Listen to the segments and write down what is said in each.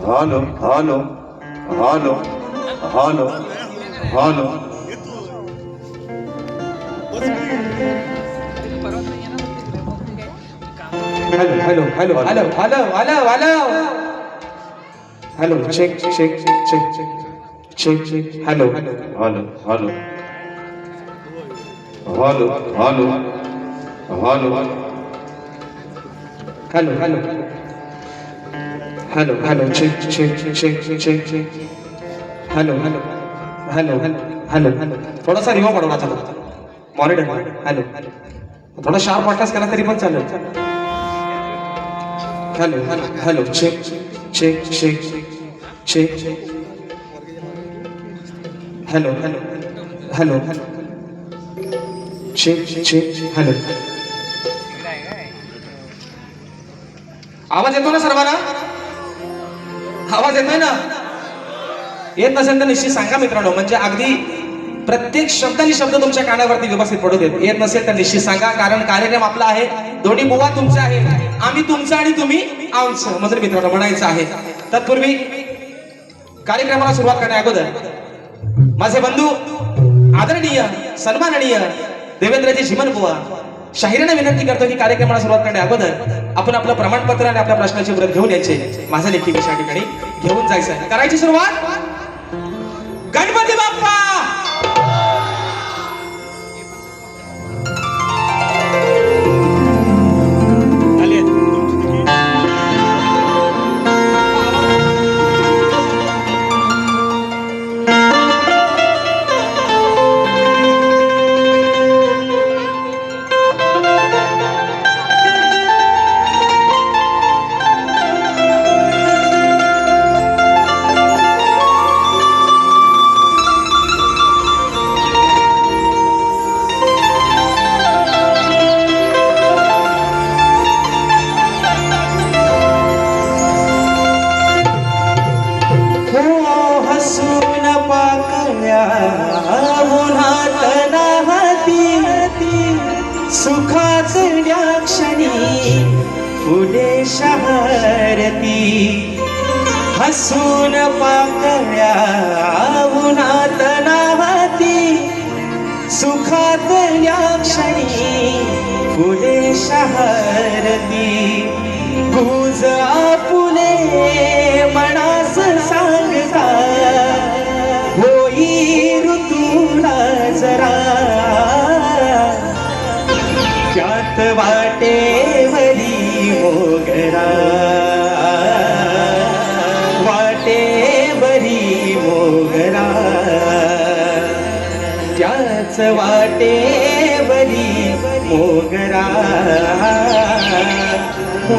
Hello hello hello hello hello hello hello hello hello hello hello hello check check check check check hello hello hello hello hello hello hello hello hello hello check check check check check hello hello hello hello hello थोडासा reverb वाढवा चला monitor hello थोडा sharp वाटलास केला तरी पण चालेल hello hello hello check check check check hello hello hello check check hello आवाज येतो ना सर्वांना आवाज येतोय ना येत नसेल तर निश्चित सांगा मित्रांनो म्हणजे अगदी प्रत्येक शब्दानी शब्द तुमच्या कानावरती व्यवस्थित पडू देत येत नसेल तर निश्चित सांगा कारण कार्यक्रम आपला आहे दोन्ही बुवा तुमचे आहे आम्ही तुमचं आणि तुम्ही आमचं म्हणजे मित्रांनो म्हणायचं आहे तत्पूर्वी कार्यक्रमाला सुरुवात करण्या अगोदर माझे बंधू आदरणीय सन्माननीय देवेंद्रजी झिमन बुवा शाहिराने विनंती करतो की कार्यक्रमाला सुरुवात करण्या अगोदर आपण आपलं प्रमाणपत्र आणि आपल्या प्रश्नाची व्रत घेऊन यायचे माझा लेखी विषया ठिकाणी घेऊन जायचं करायची सुरुवात गणपती बाप्पा सुखाचल्या क्षणी फुले शहरती हसून पाकळ्या उन्हात नाहती सुखातल्या क्षणी फुले शहरती गुज आपुले मनास सांगता होई ऋतूला जरा त्यात वाटेवरी मोगरा वाटेवरी मोगरा त्याच वाटेवरी मोगरा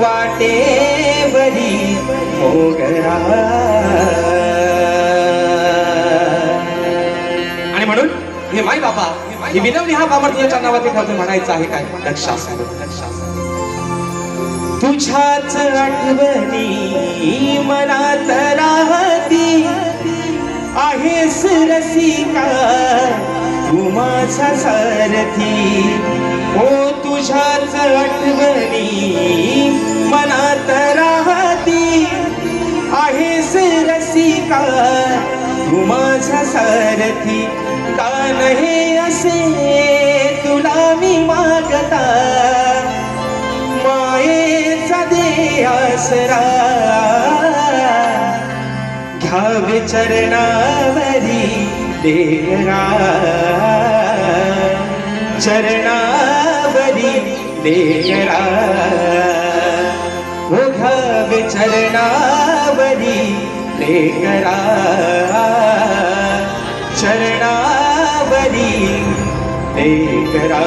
वाटेवरी मोगरा आणि म्हणून हे माय बाबा ही विनवणी हा बामर्थीच्या चरणावरती ठेवतो म्हणायचं आहे काय लक्षात तुझ्याच आठवणी मनात राहती आहेस रसिका तू माझा सारथी ओ तुझ्याच आठवणी मनात राहती आहेस रसिका तू माझा सारथी का नाही असे तुला मी मागता मायेचा दे आसरा घ्यावे चरणावरी देगरा चरणावरी देगरा हो घ्यावे चरणावरी देगरा चरणावरी देगरा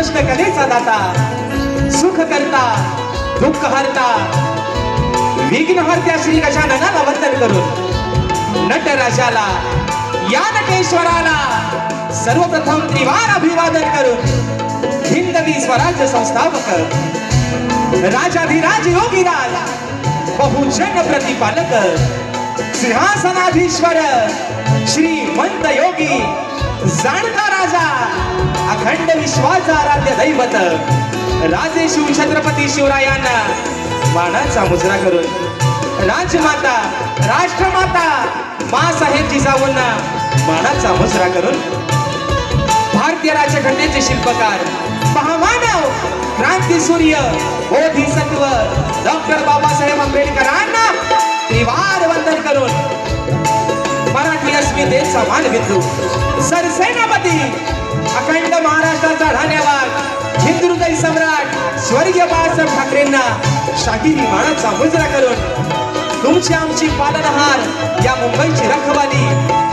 कष्ट कलेचा दाता, सुख करता दुःख हरता, विघ्न हरत्या श्री गजाननाला वंदन करून नटराजाला या नटेश्वराला सर्वप्रथम त्रिवार अभिवादन करून हिंदवी स्वराज्य संस्थापक राजाधिराज योगीराज बहुजन प्रतिपालक सिंहासनाधीश्वर श्रीमंत योगी जाणता राजा अखंड विश्वाचा आराध्य दैवत राजे शिव छत्रपती शिवरायांना मानाचा मुजरा करून राजमाता राष्ट्रमाता मासाहेब जिजाऊंना मानाचा मुजरा करून भारतीय राज्यघटनेचे शिल्पकार महामानव क्रांती सूर्य बोधिसत्व डॉक्टर बाबासाहेब आंबेडकरांना त्रिवार वंदन करून मराठी अस्मितेचा मानबिंदू सरसेनापती अखंड महाराष्ट्राचा धन्यवाद हिंदुहृदय सम्राट स्वर्गीय बाळासाहेब ठाकरेंना शाहिरी मानाचा मुजरा करून तुमची आमची पालनहार या मुंबईची रखवाली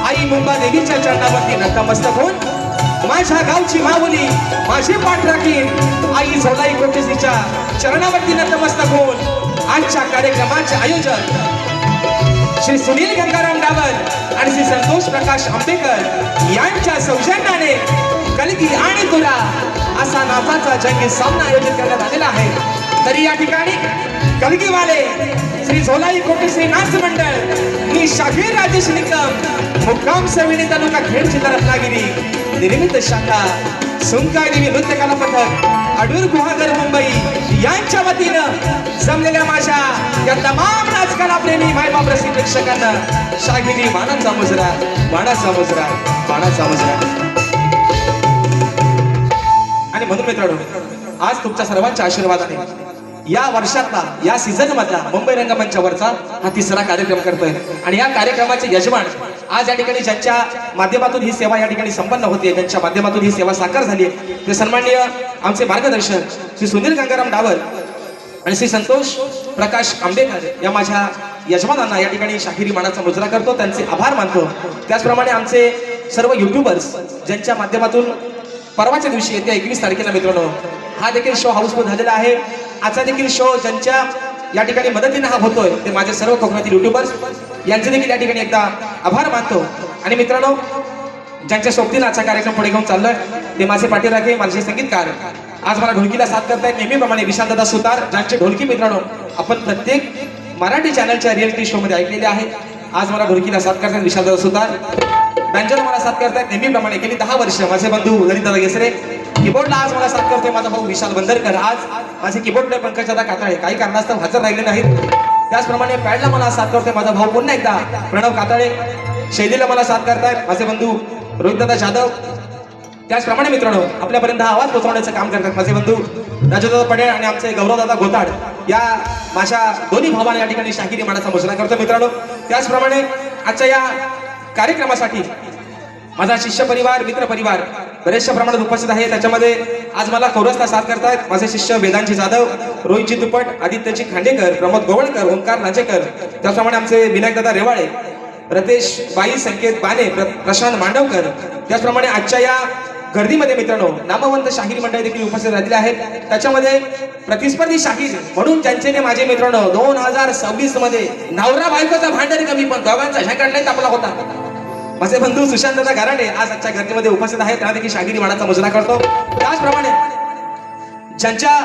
आई मुंबा देवीच्या चरणावरती नतमस्तक होऊन माझ्या गावची माऊली माझी पाठ राखीन आई झोलाई कोटेसीच्या चरणावरती नतमस्तक होऊन आजच्या कार्यक्रमाचे आयोजन श्री सुनील गंगाराम डाबर आणि श्री संतोष प्रकाश आंबेकर यांच्या सौजन्याने कलगी आणि तुरा असा नाचाचा जंगी सामना आयोजित करण्यात आलेला आहे। तरी या ठिकाणी कलगीवाले श्री झोलाई कोटेश्री नाच मंडळ मी शाहीर राजेश निकम मुक्काम सविनी तालुका खेड जिल्हा रत्नागिरी निर्मित शाखा सुंकाय देवी नृत्य कला पथक अडूर गुहागर मुंबई यांच्या वतीनं जमलेल्या माझ्या या तमाम नाचकला प्रेमी मायबाप रसिक प्रेक्षकांना शाहिरी मानाचा मुजरा मानाचा मुजरा मानाचा मुजरा। आणि म्हणून मित्रांनो आज तुमच्या सर्वांच्या आशीर्वादाने या वर्षातला या सीझन मधला मुंबई रंगमंचावरचा हा तिसरा कार्यक्रम करतोय आणि या कार्यक्रमाचे यजमान आज या ठिकाणी ज्यांच्या माध्यमातून ही सेवा या ठिकाणी संपन्न होते ज्यांच्या माध्यमातून ही सेवा साकार झाली ते सन्माननीय आमचे मार्गदर्शक श्री सुनील गंगाराम डावर आणि श्री संतोष प्रकाश आंबेकर या माझ्या यजमानांना या ठिकाणी शाहिरी मानाचा मुजरा करतो त्यांचे आभार मानतो। त्याचप्रमाणे आमचे सर्व युट्यूबर्स ज्यांच्या माध्यमातून परवाच्या दिवशी येत्या 21 तारखेला मित्रांनो हा देखील शो हाऊसफुल झालेला आहे। आजचा देखील शो ज्यांच्या या ठिकाणी मदतीने हा होतोय ते माझे सर्व कोकणातील युट्यूबर्स यांचे देखील या ठिकाणी एकदा आभार मानतो। आणि मित्रांनो ज्यांच्या सोबतीला आजचा कार्यक्रम पुढे घेऊन चाललोय ते माझे पाठीराखे माझे संगीतकार आज मला ढोलकीला साथ करतायत नेहमीप्रमाणे विशालदादा सुतार ज्यांचे ढोलकी मित्रांनो आपण प्रत्येक मराठी चॅनलच्या रिअलिटी शो मध्ये ऐकलेले आहे। आज मला ढोलकीला साथ करतायत विशालदादा सुतार बँजोला मला साथ करतायत नेहमीप्रमाणे गेली 10 वर्ष माझे बंधू ललितदादा गेसरे कीबोर्डला आज मला साथ करतोय माझा भाऊ विशाल बंदरकर आज माझे कीबोर्ड प्लेयर पंकजदादा काताळे काही कारणास्तव हजर राहिले नाहीत। त्याचप्रमाणे पॅडला मला साथ करतोय माझा भाऊ पुन्हा एकदा प्रणव काताळे शैलीला मला साथ करतायत माझे बंधू रोहितदादा जाधव। त्याचप्रमाणे मित्रांनो आपल्यापर्यंत हा आवाज पोहोचवण्याचं काम करतात माझे बंधू राजूदादा पटेल आणि आमचे गौरवदादा गोताड या माझ्या दोन्ही भावांना या ठिकाणी शाहिरी मानाचा मुजरा करतो मित्रांनो। त्याचप्रमाणे आजच्या या कार्यक्रमासाठी माझा शिष्य परिवार मित्र परिवार बरेचशा प्रमाणात उपस्थित आहे। त्याच्यामध्ये आज मला कोरसला साथ करतायत माझे शिष्य वेदांची जाधव रोहितजी दुपट आदित्यजी खांडेकर प्रमोद गोवळकर ओंकार राजेकर त्याचप्रमाणे आमचे विनायकदादा रेवाळे रतेश बाई संकेत बाने प्रशांत मांडवकर। त्याचप्रमाणे आजच्या या गर्दीमध्ये मित्रांनो नामवंत शाहीर मंडळी देखील उपस्थित राहिलेले आहेत। त्याच्यामध्ये प्रतिस्पर्धी शाहीर म्हणून ज्यांचे माझे मित्रांनो 2026 मध्ये नवरा बायकोचा भांडण कमी पण दोघांचा झंकाटला तापला होता माझे बंधू सुशांतदादा घराणे आज आजच्या गर्दीमध्ये उपस्थित आहेत त्यांना देखील शाहिरी मानाचा मुजरा करतो। त्याचप्रमाणे ज्यांच्या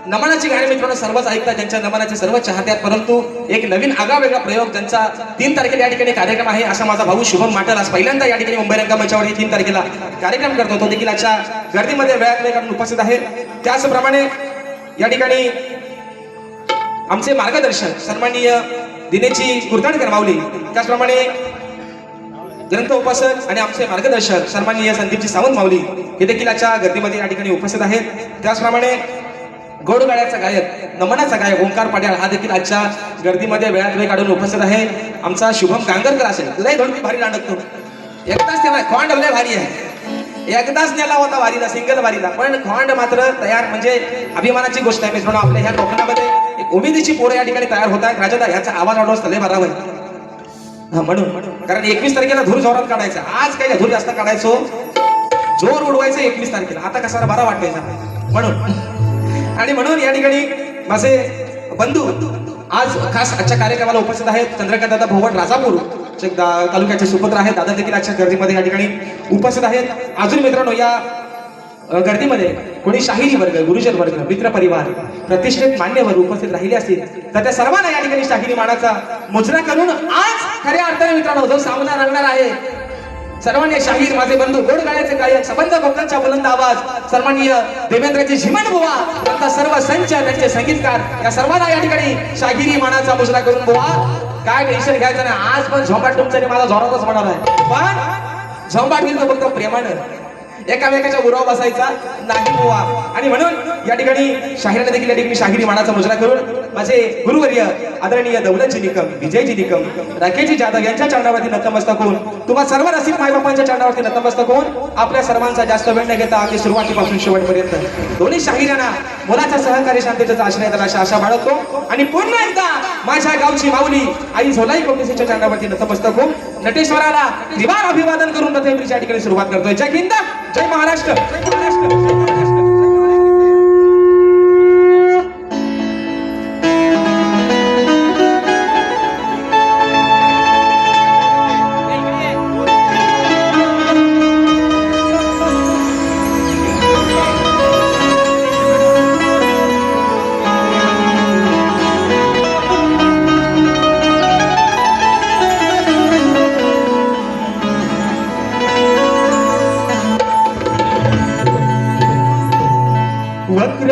नमनाची गाणी मित्रांनो सर्वच ऐकतात ज्यांच्या नमनाचे सर्व चाहते आहेत परंतु एक नवीन आगळा उपयोग ज्यांचा 3 तारखेला या ठिकाणी कार्यक्रम आहे असा माझा भाऊ शुभम माटल आज पहिल्यांदा या ठिकाणी मुंबई रंगमंचावर 3 तारखेला कार्यक्रम करतो तो देखील आजच्या गर्दीमध्ये वेळात वेळ काढून उपस्थित आहे। त्याचप्रमाणे या ठिकाणी आमचे मार्गदर्शक सन्माननीय दिनेशजी कुर्ताडकर माऊली त्याचप्रमाणे ग्रंथ उपासक आणि आमचे मार्गदर्शक सन्माननीय संदीपजी सावंत माऊली हे देखील आजच्या गर्दीमध्ये या ठिकाणी उपस्थित आहेत। त्याचप्रमाणे गोडगाड्याचा गायक नमनाचा गायक ओंकार पाड्याळ हा देखील आजच्या गर्दीमध्ये वेळात वेळ काढून उपस्थित आहे। आमचा शुभम गांगरकर असेल लय ढोलकी भारी लांडतो एकदाच तेव्हा खोंड लय भारी आहे एकदाच नेला होता वारीला सिंगल वारीला पण खोंड मात्र तयार म्हणजे अभिमानाची गोष्ट आहे मित्रांनो आपल्या ह्या कोकणामध्ये एक उमेदीची पोरं या ठिकाणी तयार होत आहेत। राजादा ह्याचा आवाज वाढवस लय बराबर म्हणून कारण 21 तारखेला धूर जोरात काढायचा आज काही धूर जास्त काढायचो जोर उडवायचं 21 तारखेला. आता कसा बरा वाटायचा म्हणून. आणि म्हणून या ठिकाणी माझे बंधू आज खास आजच्या कार्यक्रमाला उपस्थित आहेत. चंद्रकांत दादा भोवट राजापूर तालुक्याचे सुपुत्र आहेत. दादा देखील आजच्या गर्दीमध्ये या ठिकाणी उपस्थित आहेत. अजून मित्रांनो या गर्दीमध्ये कोणी शाहिरी वर्ग, गुरुजन वर्ग, मित्र परिवार, प्रतिष्ठित मान्यवर उपस्थित राहिले असतील तर त्या सर्वांना या ठिकाणी शाहिरी मानाचा मुजरा करून आज खऱ्या अर्थाने मित्रांनो जो सामना रंगणार आहे, सर्वांनी शाहीर माझे बंधू गोड गाण्याचे गायक सबंध कोकणचा बुलंद आवाज सन्माननीय देवेंद्रजी झिमन बुवा यांचा सर्व संच त्यांचे संगीतकार या सर्वांना या ठिकाणी शाहिरी मानाचा मुजरा करून बुवा काय टेन्शन घ्यायचं नाही. आज पण झोंबाट तुमचा माझा जोरातच होणार आहे, पण झोंबाट घेईल तो फक्त प्रेमानं, एकामेकाच्या उराव बसायचा नाही बुवा. आणि म्हणून या ठिकाणी शाहिराने देखील या ठिकाणी शाहिरी मानाचा मुजरा करून माझे गुरुवर्य आदरणीय दौलतजी निकम, विजयजी निकम, राकेशजी जाधव यांच्या चरणावरती नतमस्तक होऊन तुम्हा सर्व रसिक मायबापांच्या चरणावरती नतमस्तक होऊन आपल्या सर्वांचा जास्त वेळ न घेता अगदी सुरुवातीपासून शेवटपर्यंत दोन्ही शाहिरांना मुलाचा सहकारी शांततेचा आश्रय द्यायला आशा बाळगतो. आणि पुन्हा एकदा माझ्या गावची माऊली आई झोलाई कोटेसीच्या चरणावरती नतमस्तक होऊन नटेश्वराला त्रिवार अभिवादन करून रथयात्रेच्या ठिकाणी सुरुवात करतोय. जय हिंद, जय महाराष्ट्र, जय महाराष्ट्र, जय महाराष्ट्र.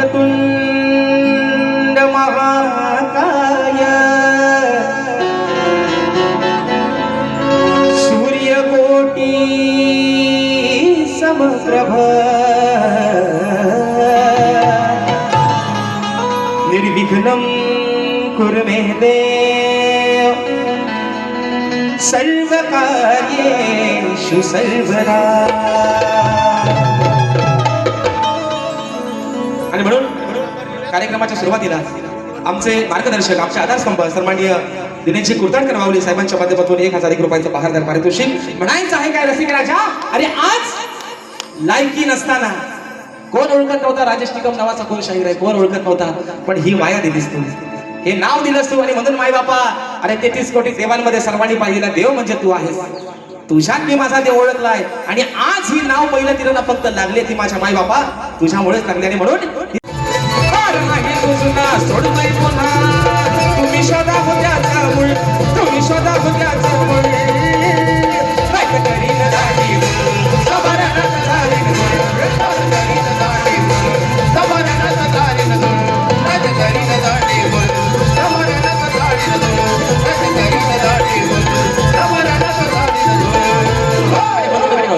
वक्रतुंड महाकाय सूर्यकोटी समप्रभ निर्विघ्नं कुरु मे देव सर्वकार्येषु सर्वदा. आणि म्हणून कार्यक्रमाच्या सुरुवातीला आमचे मार्गदर्शक, आमचे आधारस्तंभ सन्माननीय दिनेशजी कुर्ताडकर माऊली साहेबांच्या माध्यमातून 1001 रुपयांचं बहारदार पारितोषिक. म्हणायचं आहे काय रसिक राजा, अरे आज लायकी नसताना कोण ओळखत नव्हता राजेश निकम नावाचा कोण शाहीर आहे, कोण ओळखत नव्हता, पण ही माया दिलीस तू, हे नाव दिलंस तू. आणि म्हणून माय बापा, अरे 33 कोटी देवांमध्ये सर्वांनी पाहिलेला देव म्हणजे तू आहेस. तुझ्यात मी माझा देव ओळखलाय आणि आज ही नाव पहिलं तिला फक्त लागले ती माझ्या माय बापा तुझ्यामुळेच लागले. आणि म्हणून सोडलंय पुन्हा तुम्ही शोधा होत्याचा मूळ, तुम्ही शोधा होत्याचा मूळ.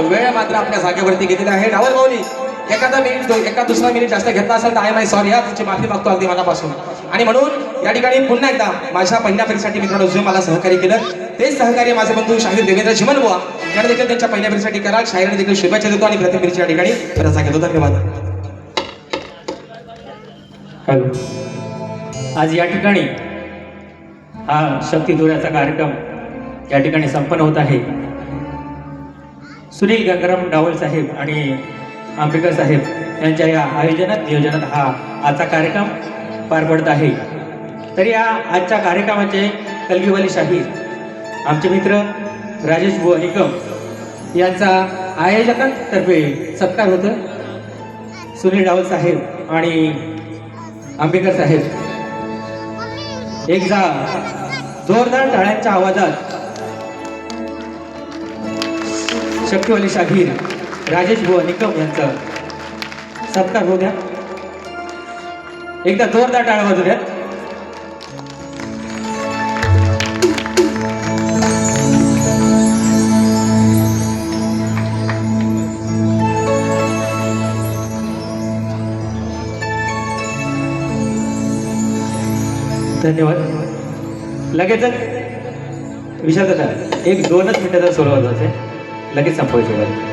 वेळ मात्र आपल्या जागेवरती घेतलेला आहे. डावल माऊली एखादा मिनिट, एका दुसरा मिनिट जास्त घेतला असेल तर आय माय सॉरी, हा तुमची माफी मागतो अगदी मनापासून. आणि म्हणून या ठिकाणी पुन्हा एकदा माझ्या पहिल्या फेरीसाठी मित्रांनो जे मला सहकार्य केलं तेच सहकार्य माझे बंधू शाहीर देवेंद्र झिमन बुवा यांना देखील त्यांच्या पहिल्या फेरीसाठी करा. शाहिराने देखील शुभेच्छा देतो आणि प्रथम फेरीच्या ठिकाणी रजा घेतो. धन्यवाद. आज या ठिकाणी हा शक्ती दोऱ्याचा कार्यक्रम या ठिकाणी संपन्न होत आहे. सुनील गंगाराम डावल साहेब आणि आंबेकर साहेब यांच्या या आयोजनात नियोजनात हा आजचा कार्यक्रम पार पडत आहे. तर या आजच्या कार्यक्रमाचे कलगीवाली शाहीर आमचे मित्र राजेश बुवा निकम यांचा आयोजकांतर्फे सत्कार होतो. सुनील डावल साहेब आणि आंबेकर साहेब एकदा जोरदार टाळ्यांच्या आवाजात शक्तीवाली शाहीर राजेश बुवा निकम यांचा सत्कार होऊ द्या. एकदा जोरदार टाळ्या वाजू द्या. धन्यवाद. लगेचच विशाल दादा 1-2च मिनिटाचा सुरुवात होते, लगेच संपवायचं.